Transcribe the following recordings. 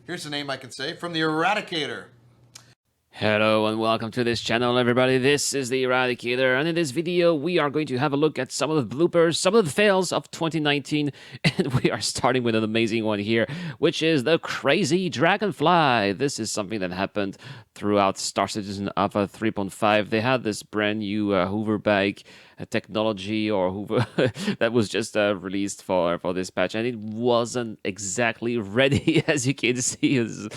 Here's a name I can say from the Eradicator. Hello and welcome to this channel, everybody. This is the Eradicator, and in this video we are going to have a look at some of the bloopers, some of the fails of 2019, and we are starting with an amazing one here, which is the crazy Dragonfly. This is something that happened throughout Star Citizen Alpha 3.5. They had this brand new hover bike technology or Hoover that was just released for this patch, and it wasn't exactly ready. As you can see, this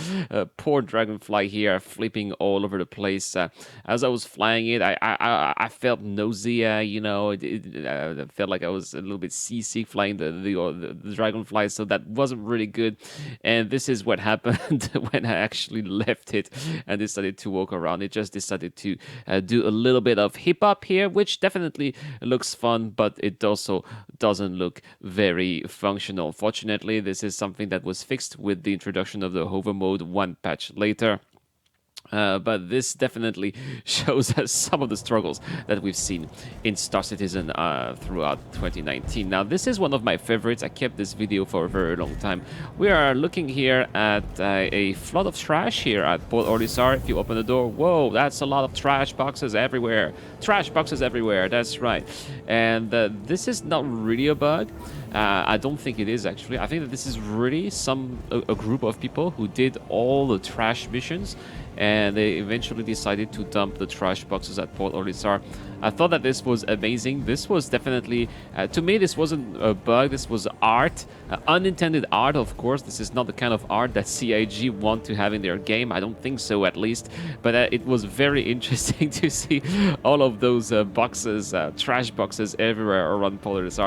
poor Dragonfly here flipping all over the place. As I was flying it, I felt nausea. You know, it felt like I was a little bit seasick flying the Dragonfly, so that wasn't really good. And this is what happened when I actually left it and decided to walk around. It just decided to do a little bit of hip hop here, which definitely looks fun, but it also doesn't look very functional. Fortunately, this is something that was fixed with the introduction of the hover mode one patch later. But this definitely shows us some of the struggles that we've seen in Star Citizen throughout 2019. Now, this is one of my favorites. I kept this video for a very long time. We are looking here at a flood of trash here at Polaris. If you open the door, whoa, that's a lot of trash boxes everywhere. Trash boxes everywhere, that's right. And this is not really a bug. I don't think it is, actually. I think that this is really a group of people who did all the trash missions, and they eventually decided to dump the trash boxes at Port Olisar. I thought that this was amazing. This was definitely, to me, this wasn't a bug. This was art, unintended art, of course. This is not the kind of art that CIG want to have in their game. I don't think so, at least. But it was very interesting to see all of those boxes, trash boxes everywhere around Polaris.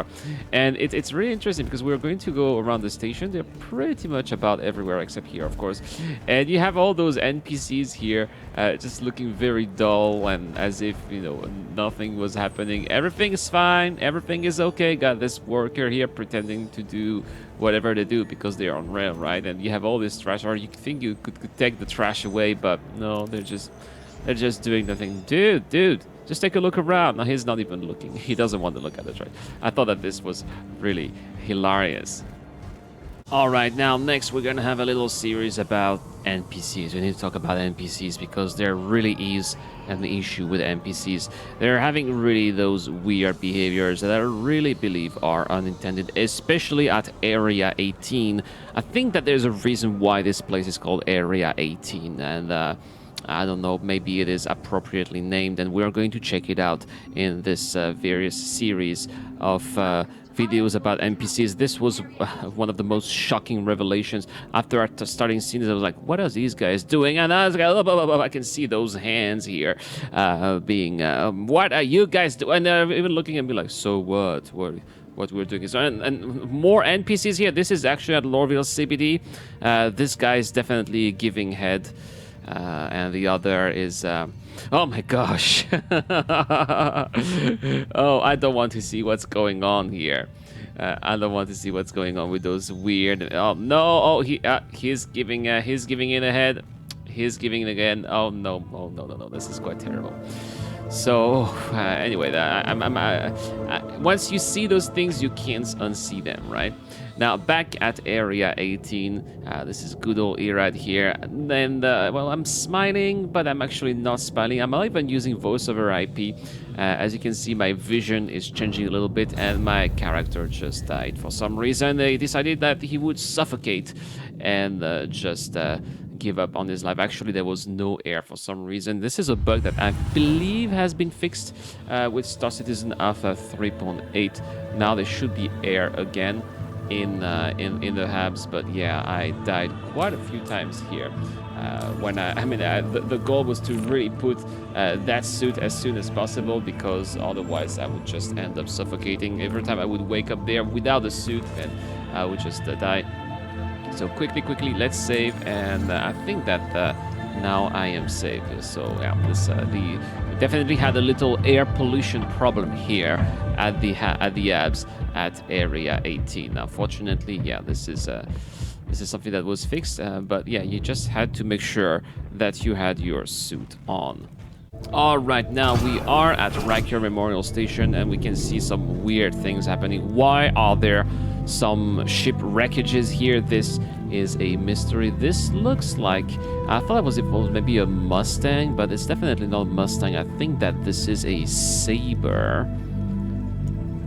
And it's really interesting because we're going to go around the station. They're pretty much about everywhere except here, of course. And you have all those NPCs here just looking very dull and as if, you know, nothing was happening. Everything is fine. Everything is okay. Got this worker here pretending to do whatever they do because they're on rail, right? And you have all this trash, or you think you could take the trash away, but no, they're just doing nothing. Dude, just take a look around. Now, he's not even looking. He doesn't want to look at the trash. I thought that this was really hilarious. Alright, now next we're gonna have a little series about NPCs. We need to talk about NPCs because there really is an issue with NPCs. They're having really those weird behaviors that I really believe are unintended, especially at Area 18. I think that there's a reason why this place is called Area 18, and I don't know, maybe it is appropriately named, and we're going to check it out in this various series of videos about NPCs. This was one of the most shocking revelations. After starting scenes, I was like, what are these guys doing? And I was like, I can see those hands here being, what are you guys doing? And they're even looking at me like, so what we're doing is, and more NPCs here. This is actually at Lorville CBD. This guy is definitely giving head. And the other is, oh my gosh. Oh, I don't want to see what's going on here. I don't want to see what's going on with those weird. Oh no! Oh, he's giving it a head. He's giving it again. Oh no! Oh no! This is quite terrible. So anyway, once you see those things, you can't unsee them, right? Now, back at Area 18, this is good old Irad here, and well, I'm smiling, but I'm actually not smiling. I'm not even using voice over IP. As you can see, my vision is changing a little bit, and my character just died. For some reason, they decided that he would suffocate and just give up on his life. Actually, there was no air for some reason. This is a bug that I believe has been fixed with Star Citizen Alpha 3.8. Now there should be air again in the hubs, but yeah, I died quite a few times here. The goal was to really put that suit as soon as possible, because otherwise I would just end up suffocating. Every time I would wake up there without the suit, then I would just die. So quickly, let's save, and I think that now I am safe. So yeah, this definitely had a little air pollution problem here at the abs at Area 18. Now, fortunately, yeah, this is something that was fixed, but yeah, you just had to make sure that you had your suit on. All right, now we are at Rakier Memorial Station, and we can see some weird things happening. Why are there some ship wreckages here. This is a mystery. This looks like, I thought it was maybe a Mustang, but it's definitely not a Mustang. I think that this is a Saber.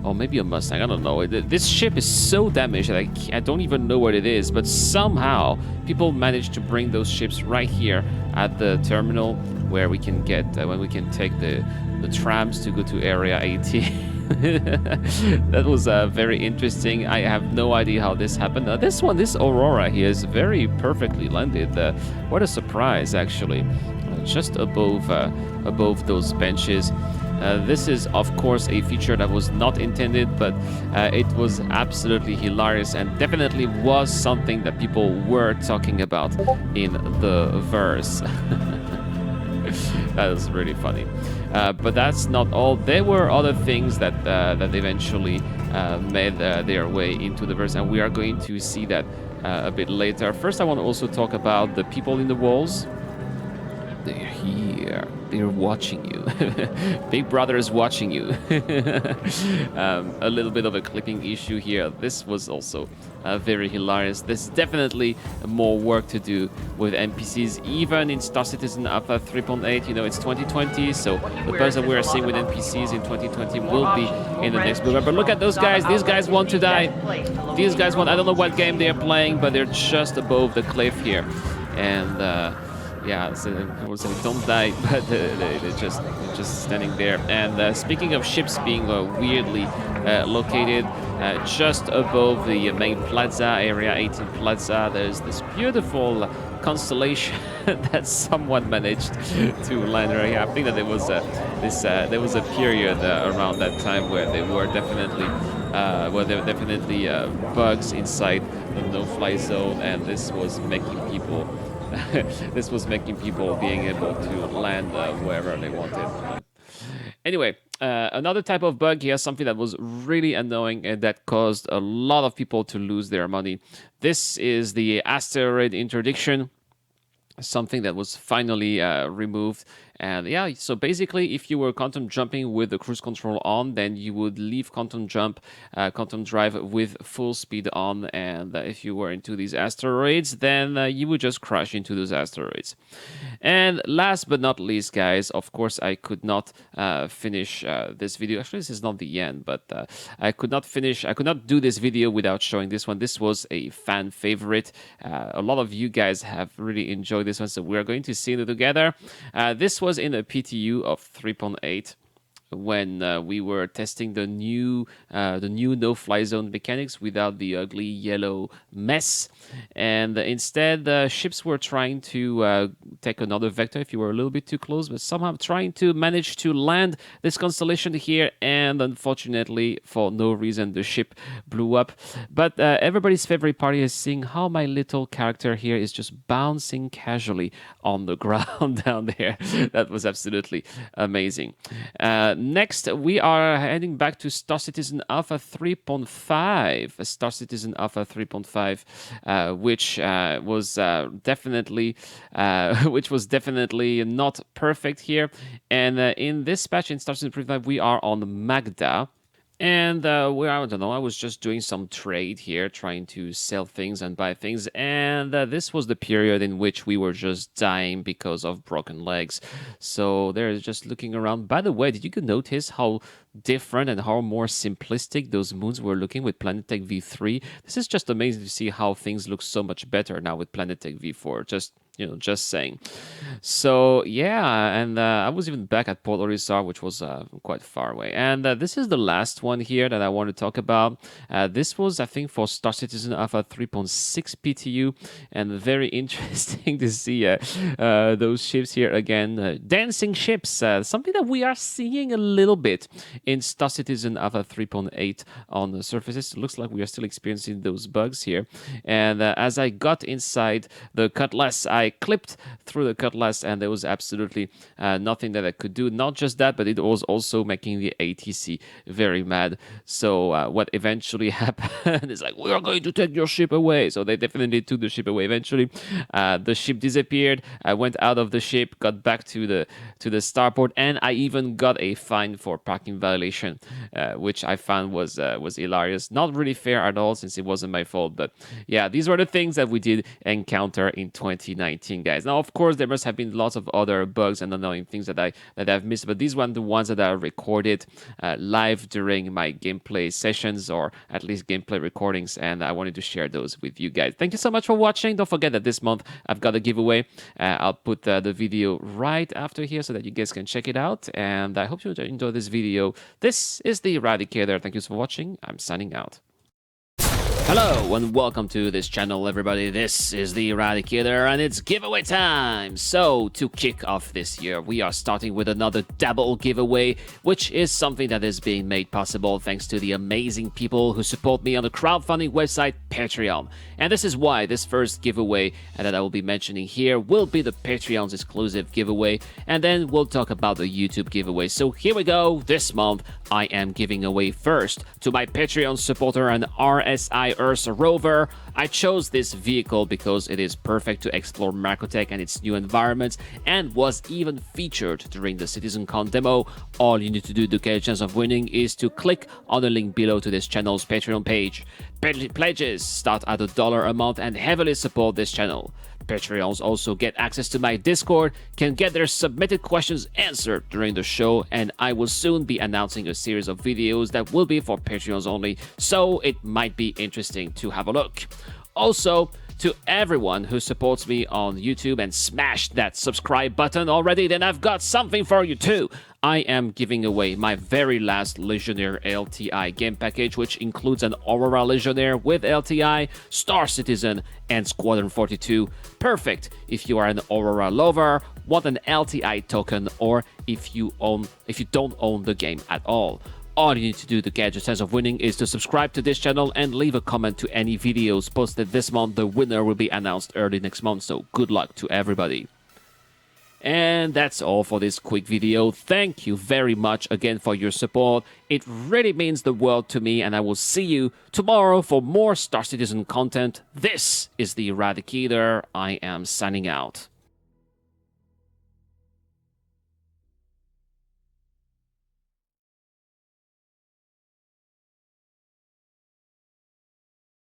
Or maybe a Mustang, I don't know. This ship is so damaged that I don't even know what it is, but somehow people managed to bring those ships right here at the terminal where we can get, when we can take the trams to go to Area 18. That was very interesting. I have no idea how this happened. This Aurora here is very perfectly landed. What a surprise, actually. Just above those benches. This is, of course, a feature that was not intended, but it was absolutely hilarious and definitely was something that people were talking about in the verse. That was really funny. But that's not all. There were other things that eventually made their way into the verse, and we are going to see that a bit later. First, I want to also talk about the people in the walls. They're here. They're watching you. Big Brother is watching you. A little bit of a clipping issue here. This was also very hilarious. There's definitely more work to do with NPCs, even in Star Citizen Alpha 3.8. You know, it's 2020, so the bugs that we're seeing with NPCs in 2020 will be in the next movie. But look at those guys. These guys want to die. These guys want... I don't know what game they're playing, but they're just above the cliff here. And... yeah, so people say don't die, but they're just standing there. And speaking of ships being weirdly located just above the main plaza, Area 18 Plaza, there's this beautiful Constellation that someone managed to land right here. I think that there was a period around that time where there were definitely bugs inside the no-fly zone, and this was making people. This was making people being able to land wherever they wanted. Anyway, another type of bug here, something that was really annoying and that caused a lot of people to lose their money. This is the asteroid interdiction, something that was finally removed. And yeah, so basically, if you were quantum jumping with the cruise control on, then you would leave quantum drive with full speed on. And if you were into these asteroids, then you would just crash into those asteroids. And last but not least, guys, of course, I could not finish this video. Actually, this is not the end, but I could not do this video without showing this one. This was a fan favorite. A lot of you guys have really enjoyed this one, so we're going to see it together. This was in a PTU of 3.8 when we were testing the new no-fly zone mechanics without the ugly yellow mess, and instead ships were trying to take another vector if you were a little bit too close, but somehow trying to manage to land this constellation here, and unfortunately for no reason the ship blew up. But everybody's favorite part is seeing how my little character here is just bouncing casually on the ground down there. That was absolutely amazing. Next, we are heading back to Star Citizen Alpha 3.5. Star Citizen Alpha 3.5, which was definitely not perfect here. And in this patch in Star Citizen 3.5, we are on Magda. And I don't know, I was just doing some trade here, trying to sell things and buy things. And this was the period in which we were just dying because of broken legs. So they're just looking around. By the way, did you notice how different and how more simplistic those moons were looking with Planetech V3? This is just amazing to see how things look so much better now with Planetech V4. Just saying. So yeah, and I was even back at Polaris, which was quite far away. And this is the last one here that I want to talk about. This was, I think, for Star Citizen Alpha 3.6 PTU, and very interesting to see those ships here again, dancing ships, something that we are seeing a little bit in Star Citizen Alpha 3.8 on the surfaces. It looks like we are still experiencing those bugs here. And as I got inside the Cutlass, I I clipped through the cutlass, and there was absolutely nothing that I could do. Not just that, but it was also making the ATC very mad. So what eventually happened is like, we are going to take your ship away. So they definitely took the ship away eventually. The ship disappeared. I went out of the ship, got back to the starport, and I even got a fine for parking violation, which I found was hilarious. Not really fair at all, since it wasn't my fault. But yeah, these were the things that we did encounter in 2019, guys. Now, of course, there must have been lots of other bugs and annoying things that I've missed, but these were the ones that I recorded live during my gameplay sessions, or at least gameplay recordings, and I wanted to share those with you guys. Thank you so much for watching. Don't forget that this month I've got a giveaway. I'll put the video right after here so that you guys can check it out, and I hope you enjoy this video. This is the Eradicator. Thank you for watching. I'm signing out. Hello and welcome to this channel, everybody. This is the Eradicator and it's giveaway time. So to kick off this year, we are starting with another double giveaway, which is something that is being made possible thanks to the amazing people who support me on the crowdfunding website Patreon. And this is why this first giveaway that I will be mentioning here will be the Patreon's exclusive giveaway, and then we'll talk about the YouTube giveaway. So here we go. This month I am giving away first to my Patreon supporter and RSI Earth rover. I chose this vehicle because it is perfect to explore Macrotech and its new environments, and was even featured during the CitizenCon demo. All you need to do to get a chance of winning is to click on the link below to this channel's Patreon page. Pledges start at $1 a month and heavily support this channel. Patreons also get access to my Discord, can get their submitted questions answered during the show, and I will soon be announcing a series of videos that will be for Patreons only, so it might be interesting to have a look. Also, to everyone who supports me on YouTube and smashed that subscribe button already, then I've got something for you too. I am giving away my very last Legionnaire LTI game package, which includes an Aurora Legionnaire with LTI, Star Citizen, and Squadron 42. Perfect if you are an Aurora lover, want an LTI token, or if you don't own the game at all. All you need to do to get your chance of winning is to subscribe to this channel and leave a comment to any videos posted this month. The winner will be announced early next month, so good luck to everybody. And that's all for this quick video. Thank you very much again for your support. It really means the world to me, and I will see you tomorrow for more Star Citizen content. This is the Eradicator. I am signing out.